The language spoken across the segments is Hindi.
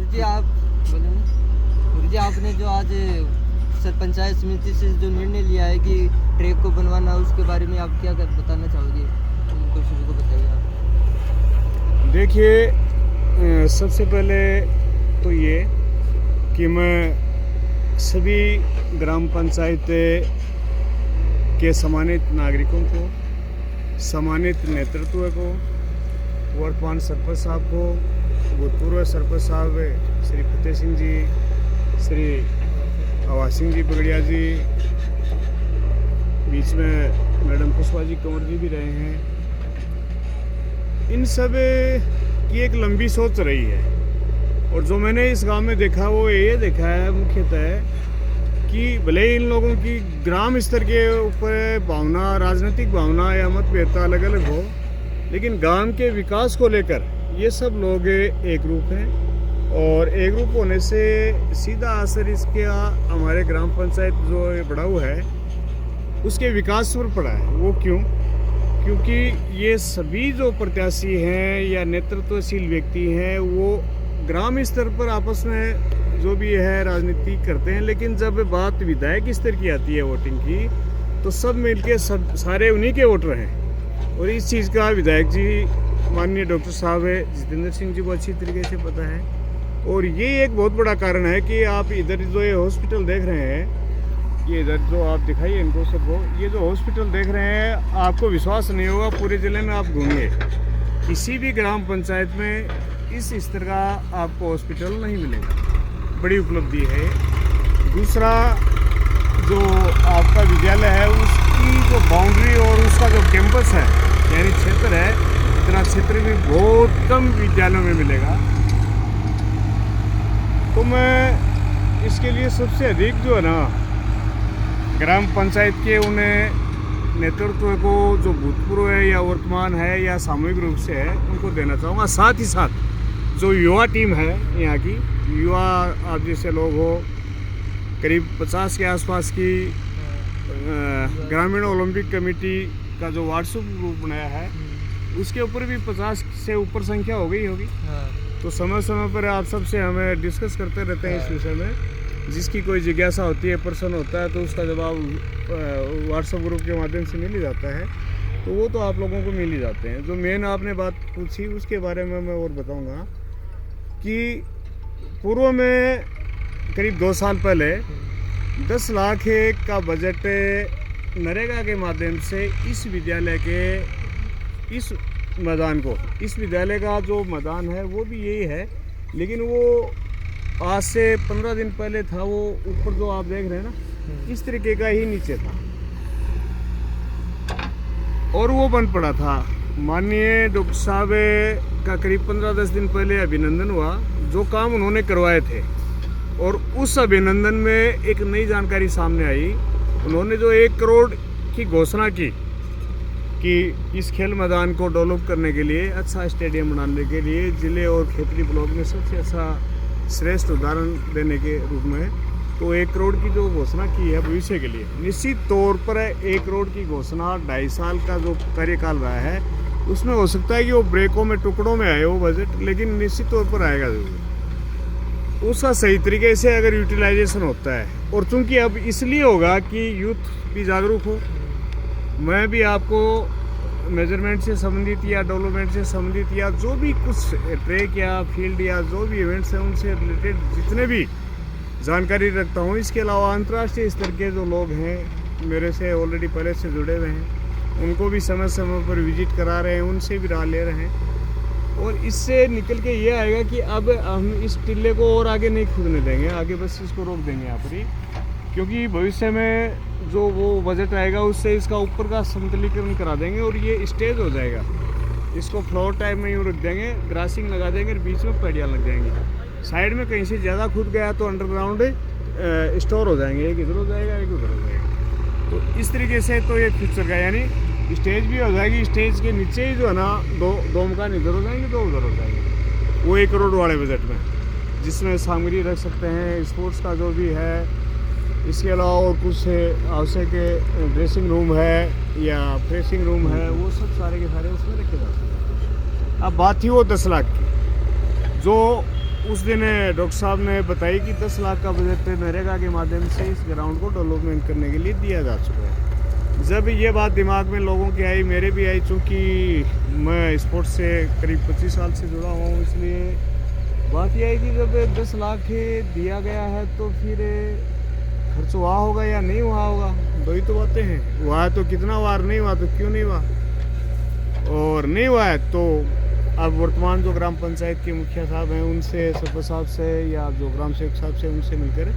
गुरुजी आप बोले ना, गुरुजी आपने जो आज पंचायत समिति से जो निर्णय लिया है कि ट्रैक को बनवाना, उसके बारे में आप क्या बताना चाहोगे? उनको सभी को बताइए आप। देखिए, सबसे पहले तो ये कि मैं सभी ग्राम पंचायत के सम्मानित नागरिकों को, सम्मानित नेतृत्व को, वर्तमान सरपंच साहब को, भूतपूर्व सरपंच साहब श्री फतेह सिंह जी, श्री आवास सिंह जी बगड़िया जी, बीच में मैडम कुशवाहा जी कंवर जी भी रहे हैं, इन सब की एक लंबी सोच रही है। और जो मैंने इस गांव में देखा वो ये देखा है मुख्यतः कि भले इन लोगों की ग्राम स्तर के ऊपर भावना, राजनीतिक भावना या मतभेदता अलग अलग हो, लेकिन गांव के विकास को लेकर ये सब लोग एक रूप हैं। और एक रूप होने से सीधा असर इसके हमारे ग्राम पंचायत जो बड़ा हुआ है उसके विकास पर पड़ा है। वो क्यों? क्योंकि ये सभी जो प्रत्याशी हैं या नेतृत्वशील व्यक्ति हैं वो ग्राम स्तर पर आपस में जो भी है राजनीति करते हैं, लेकिन जब बात विधायक स्तर की आती है वोटिंग की, तो सब मिलके सब सारे उन्हीं के वोटर हैं। और इस चीज़ का विधायक जी माननीय डॉक्टर साहब जितेंद्र सिंह जी को अच्छी तरीके से पता है। और ये एक बहुत बड़ा कारण है कि आप इधर जो ये हॉस्पिटल देख रहे हैं, ये इधर जो आप दिखाइए इनको सबको, ये जो हॉस्पिटल देख रहे हैं, आपको विश्वास नहीं होगा, पूरे ज़िले में आप घूमिए, किसी भी ग्राम पंचायत में इस स्तर का आपको हॉस्पिटल नहीं मिलेगा। बड़ी उपलब्धि है। दूसरा, जो आपका विद्यालय है उसकी जो बाउंड्री और उसका जो कैंपस है यानी क्षेत्र है, इतना क्षेत्र भी बहुत कम विद्यालयों में मिलेगा। तो मैं इसके लिए सबसे अधिक जो है ना ग्राम पंचायत के उन्हें नेतृत्व को, जो भूतपूर्व है या वर्तमान है या सामूहिक रूप से है, उनको देना चाहूँगा। साथ ही साथ जो युवा टीम है यहाँ की, युवा आप जैसे लोग हो, करीब 50 के आसपास की ग्रामीण ओलंपिक कमेटी का जो व्हाट्सएप ग्रुप बनाया है, उसके ऊपर भी 50 से ऊपर संख्या हो गई होगी। तो समय समय पर आप सबसे हमें डिस्कस करते रहते हैं इस विषय में। जिसकी कोई जिज्ञासा होती है, प्रश्न होता है, तो उसका जवाब व्हाट्सएप ग्रुप के माध्यम से मिल ही जाता है। तो वो तो आप लोगों को मिल ही जाते हैं। जो मेन आपने बात पूछी उसके बारे में मैं और बताऊंगा कि पूर्व में करीब 2 साल पहले 10 लाख का बजट नरेगा के माध्यम से इस विद्यालय के इस मैदान को, इस विद्यालय का जो मैदान है वो भी यही है, लेकिन वो आज से 15 दिन पहले था, वो ऊपर जो आप देख रहे हैं ना, इस तरीके का ही नीचे था और वो बंद पड़ा था। माननीय डॉक्टर साहब का करीब 15-10 दिन पहले अभिनंदन हुआ, जो काम उन्होंने करवाए थे। और उस अभिनंदन में एक नई जानकारी सामने आई। उन्होंने जो 1 करोड़ की घोषणा की कि इस खेल मैदान को डेवलप करने के लिए, अच्छा स्टेडियम बनाने के लिए जिले और खेतरी ब्लॉक में सबसे अच्छा श्रेष्ठ उदाहरण देने के रूप में, तो 1 करोड़ की जो घोषणा की है भविष्य के लिए, निश्चित तौर पर 1 करोड़ की घोषणा 2.5 साल का जो कार्यकाल रहा है उसमें हो सकता है कि वो ब्रेकों में, टुकड़ों में आए वो बजट, लेकिन निश्चित तौर पर आएगा जरूर। उसका सही तरीके से अगर यूटिलाइजेशन होता है, और चूँकि अब इसलिए होगा कि यूथ भी जागरूक हो, मैं भी आपको मेजरमेंट से संबंधित या डेवलपमेंट से संबंधित या जो भी कुछ ट्रैक या फील्ड या जो भी इवेंट्स हैं उनसे रिलेटेड जितने भी जानकारी रखता हूँ। इसके अलावा अंतर्राष्ट्रीय स्तर के जो लोग हैं मेरे से ऑलरेडी पहले से जुड़े हुए हैं, उनको भी समय समय पर विजिट करा रहे हैं, उनसे भी राय ले रहे हैं। और इससे निकल के ये आएगा कि अब हम इस टिल्ले को और आगे नहीं खुदने देंगे, आगे बस इसको रोक देंगे यहाँ पर ही, क्योंकि भविष्य में जो वो बजट आएगा उससे इसका ऊपर का समतलीकरण करा देंगे और ये स्टेज हो जाएगा। इसको फ्लोर टाइप में यूँ रख देंगे, ग्रासिंग लगा देंगे और बीच में पैडियाँ लग जाएंगी। साइड में कहीं से ज़्यादा खुद गया तो अंडरग्राउंड स्टोर हो जाएंगे, एक इधर हो जाएगा, एक उधर हो जाएगा। तो इस तरीके से तो ये फ्यूचर का, यानी स्टेज भी हो जाएगी, स्टेज के नीचे ही जो है ना दो मकान इधर हो जाएंगे, 2 उधर हो जाएंगे, वो 1 करोड़ वाले बजट में, जिसमें सामग्री रख सकते हैं स्पोर्ट्स का जो भी है। इसके अलावा और कुछ आवश्यक ड्रेसिंग रूम है या फ्रेशिंग रूम है, वो सब सारे के सारे उसमें रखे जा सकते हैं। अब बात थी वो 10 लाख की, जो उस दिन डॉक्टर साहब ने बताई कि 10 लाख का बजट नरेगा के माध्यम से इस ग्राउंड को डेवलपमेंट करने के लिए दिया जा चुका है। जब ये बात दिमाग में लोगों की आई, मेरे भी आई, चूँकि मैं स्पोर्ट्स से करीब 25 साल से जुड़ा हुआ हूँ, इसलिए बात यह है कि जब 10 लाख दिया गया है तो फिर खर्च हुआ होगा या नहीं हुआ होगा, दो ही तो बातें हैं। हुआ है तो कितना हुआ, नहीं हुआ तो क्यों नहीं हुआ, और नहीं हुआ है तो अब वर्तमान जो ग्राम पंचायत के मुखिया साहब हैं उनसे, सरपंच साहब से या जो ग्राम सेवक साहब से, उनसे मिलकर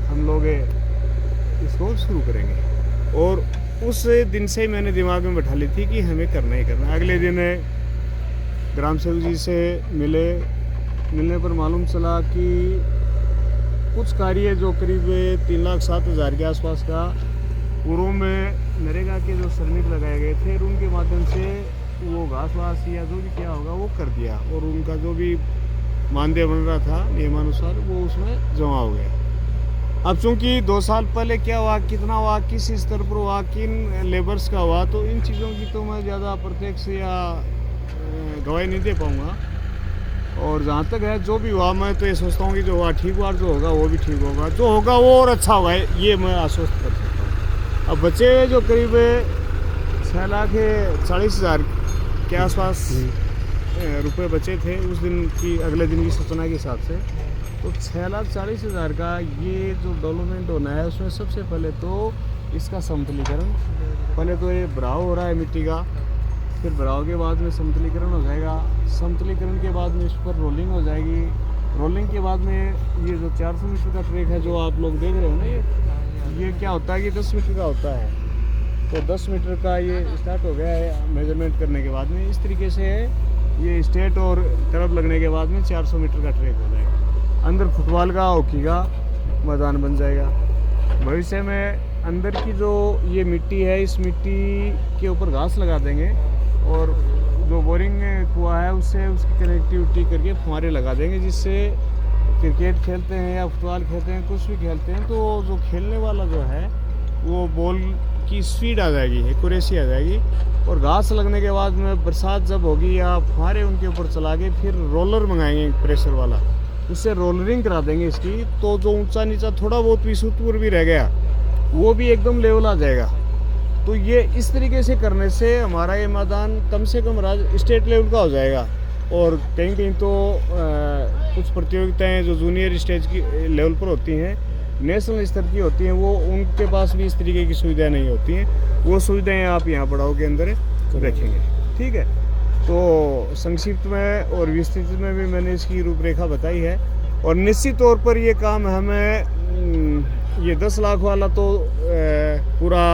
हम लोग इसको शुरू करेंगे। और उस दिन से मैंने दिमाग में बैठा ली थी कि हमें करना ही करना। अगले दिन ग्राम सेवक जी से मिलने पर मालूम चला कि कुछ कार्य जो करीब 3,07,000 के आसपास का पूर्व में नरेगा के जो श्रमिक लगाए गए थे, उनके माध्यम से वो घास वास या जो भी क्या होगा वो कर दिया, और उनका जो भी मानदेय बन रहा था नियमानुसार वो उसमें जमा हो गया। अब चूँकि 2 साल पहले क्या हुआ, कितना हुआ, किस स्तर पर हुआ, किन लेबर्स का हुआ, तो इन चीज़ों की तो मैं ज़्यादा प्रत्यक्ष या गवाही नहीं दे पाऊँगा। और जहाँ तक है जो भी हुआ, मैं तो ये सोचता हूँ कि जो हुआ ठीक हुआ, जो होगा वो भी ठीक होगा, जो होगा वो और अच्छा होगा, ये मैं आश्वस्त कर सकता हूँ। अब बचे हुए जो करीब 6,40,000 के आसपास रुपए बचे थे उस दिन की, अगले दिन की सूचना के हिसाब से, तो 6,40,000 का ये जो डेवलपमेंट होना है उसमें सबसे पहले तो इसका समतलीकरण, पहले तो ये भराव हो रहा है मिट्टी का, फिर भराव के बाद में समतलीकरण हो जाएगा, समतलीकरण के बाद में इस पर रोलिंग हो जाएगी, रोलिंग के बाद में ये जो 400 मीटर का ट्रैक है जो आप लोग देख रहे हो ना, ये क्या होता है कि 10 मीटर का होता है, तो 10 मीटर का ये स्टार्ट हो गया है मेजरमेंट करने के बाद में। इस तरीके से ये स्टेट और तरफ लगने के बाद में 400 मीटर का ट्रैक हो जाएगा। अंदर फुटबॉल का, हॉकी का मैदान बन जाएगा। भविष्य में अंदर की जो ये मिट्टी है, इस मिट्टी के ऊपर घास लगा देंगे, और जो बोरिंग कुआ है उससे उसकी कनेक्टिविटी करके फुहारे लगा देंगे, जिससे क्रिकेट खेलते हैं या फुटबॉल खेलते हैं, कुछ भी खेलते हैं, तो जो खेलने वाला जो है वो बॉल की स्पीड आ जाएगी, एक्यूरेसी आ जाएगी। और घास लगने के बाद में बरसात जब होगी या फुहारे उनके ऊपर चला के फिर रोलर मंगाएंगे प्रेशर वाला, उससे रोलरिंग करा देंगे इसकी, तो जो ऊंचा नीचा थोड़ा बहुत भी सूतपुर भी रह गया वो भी एकदम लेवल आ जाएगा। तो ये इस तरीके से करने से हमारा ये मैदान कम से कम स्टेट लेवल का हो जाएगा। और कहीं कहीं तो कुछ प्रतियोगिताएं जो जूनियर स्टेज की लेवल पर होती हैं, नेशनल स्तर की होती हैं, वो उनके पास भी इस तरीके की सुविधाएं नहीं होती हैं। वो सुविधाएं आप यहाँ पड़ाव के अंदर रखेंगे, ठीक है। तो संक्षिप्त में और विस्तृत में भी मैंने इसकी रूपरेखा बताई है। और निश्चित तौर पर ये काम हमें ये 10 लाख वाला तो पूरा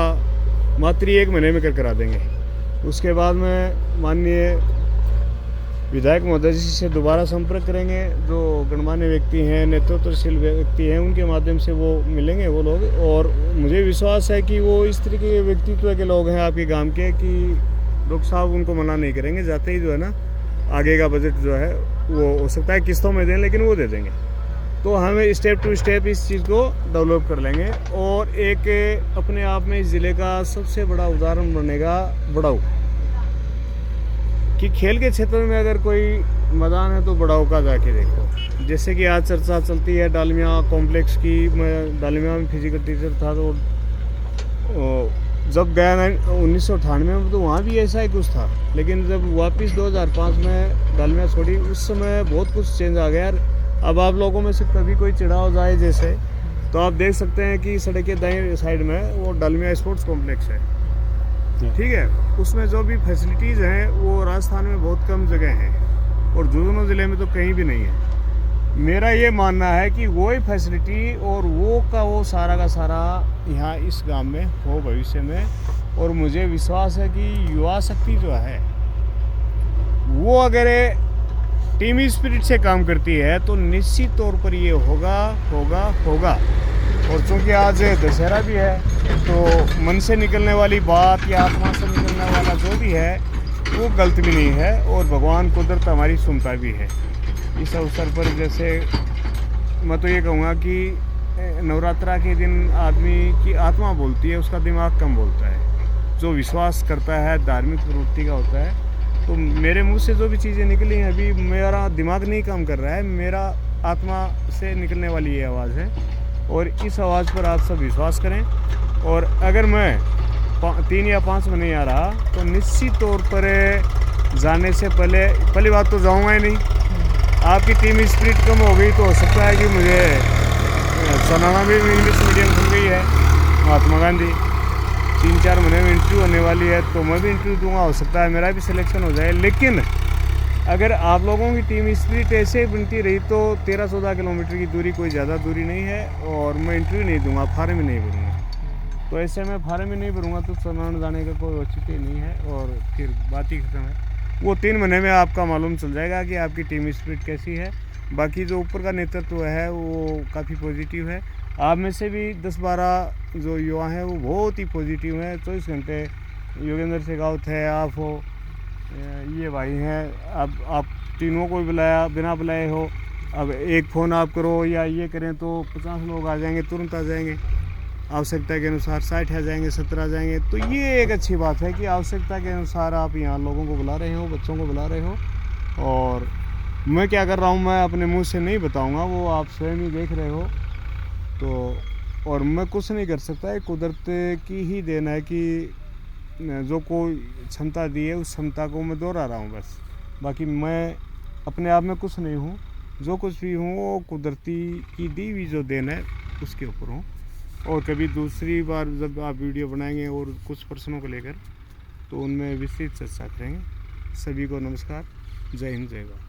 मात्र 1 महीने में करा देंगे। उसके बाद में माननीय विधायक महोदय जी से दोबारा संपर्क करेंगे, जो गणमान्य व्यक्ति हैं, नेतृत्वशील व्यक्ति हैं, उनके माध्यम से वो मिलेंगे वो लोग। और मुझे विश्वास है कि वो इस तरीके के व्यक्तित्व के लोग हैं आपके गांव के कि डॉक्टर साहब उनको मना नहीं करेंगे, जाते ही जो है ना आगे का बजट जो है वो हो सकता है किस्तों में दें, लेकिन वो दे देंगे। तो हमें स्टेप टू स्टेप इस चीज़ को डेवलप कर लेंगे। और एक अपने आप में इस ज़िले का सबसे बड़ा उदाहरण बनेगा बड़ाऊ, कि खेल के क्षेत्र में अगर कोई मैदान है तो बड़ाऊ का जाके देखो। जैसे कि आज चर्चा चलती है डालमिया कॉम्प्लेक्स की, मैं डालमिया में फिजिकल टीचर था, तो जब गया 1998 में तो वहाँ भी ऐसा ही कुछ था, लेकिन जब वापस 2005 में डालमिया छोड़ी उस समय बहुत कुछ चेंज आ गया। अब आप लोगों में से कभी कोई चिढ़ा हो जाए जैसे, तो आप देख सकते हैं कि सड़क के दाएं साइड में वो डालमिया स्पोर्ट्स कॉम्प्लेक्स है, ठीक है। उसमें जो भी फैसिलिटीज़ हैं वो राजस्थान में बहुत कम जगह हैं और झुंझुनू ज़िले में तो कहीं भी नहीं है। मेरा ये मानना है कि वो ही फैसिलिटी और वो का वो सारा का सारा यहाँ इस गांव में हो भविष्य में। और मुझे विश्वास है कि युवा शक्ति जो है वो अगर टीमी स्पिरिट से काम करती है तो निश्चित तौर पर ये होगा होगा होगा। और चूँकि आज दशहरा भी है तो मन से निकलने वाली बात या आत्मा से निकलने वाला जो भी है वो गलत भी नहीं है, और भगवान कुदरत हमारी सुनता भी है। इस अवसर पर जैसे मैं तो ये कहूँगा कि नवरात्रा के दिन आदमी की आत्मा बोलती है, उसका दिमाग कम बोलता है। जो विश्वास करता है, धार्मिक प्रवृत्ति का होता है। तो मेरे मुंह से जो भी चीज़ें निकली हैं, अभी मेरा दिमाग नहीं काम कर रहा है, मेरा आत्मा से निकलने वाली ये आवाज़ है और इस आवाज़ पर आप सब विश्वास करें। और अगर मैं 3 या 5 महीने आ रहा तो निश्चित तौर पर जाने से पहली बात तो जाऊंगा ही नहीं। आपकी टीम स्पिरिट कम हो गई तो हो सकता है कि मुझे सनाना में इंग्लिश मीडियम खुल गई है महात्मा गांधी, 3-4 महीने में इंटरव्यू होने वाली है तो मैं भी इंटरव्यू दूंगा, हो सकता है मेरा भी सिलेक्शन हो जाए। लेकिन अगर आप लोगों की टीम स्पिरिट ऐसे बनती रही तो 13-14 किलोमीटर की दूरी कोई ज़्यादा दूरी नहीं है और मैं इंटरव्यू नहीं दूंगा, फार्म ही नहीं भरूँगा। तो ऐसे में फार्म ही नहीं भरूँगा तो सनाना जाने का कोई औचित्य नहीं है और फिर बात ही खत्म है। वो 3 महीने में आपका मालूम चल जाएगा कि आपकी टीम स्पिरिट कैसी है। बाकी जो ऊपर का नेतृत्व है वो काफ़ी पॉजिटिव है। आप में से भी 10-12 जो युवा हैं वो बहुत ही पॉजिटिव हैं। 24 घंटे योगेंद्र शेखावत है, आप हो, ये भाई हैं, अब आप तीनों को बुलाया बिना बुलाए हो, अब एक फ़ोन आप करो या ये करें तो 50 लोग आ जाएंगे, तुरंत आ जाएंगे। आवश्यकता के अनुसार 60 आ जाएंगे, 70 आ जाएंगे। तो ये एक अच्छी बात है कि आवश्यकता के अनुसार आप यहाँ लोगों को बुला रहे हो, बच्चों को बुला रहे हो। और मैं क्या कर रहा हूँ मैं अपने मुंह से नहीं बताऊँगा, वो आप स्वयं ही देख रहे हो। तो और मैं कुछ नहीं कर सकता, ये कुदरत की ही देन है कि जो कोई क्षमता दी है उस क्षमता को मैं दोहरा रहा हूँ बस। बाकी मैं अपने आप में कुछ नहीं हूँ, जो कुछ भी हूँ वो कुदरती की दी हुई जो देन है उसके ऊपर हूँ। और कभी दूसरी बार जब आप वीडियो बनाएंगे और कुछ प्रश्नों को लेकर तो उनमें विस्तृत चर्चा करेंगे। सभी को नमस्कार, जय हिंद, जय भारत।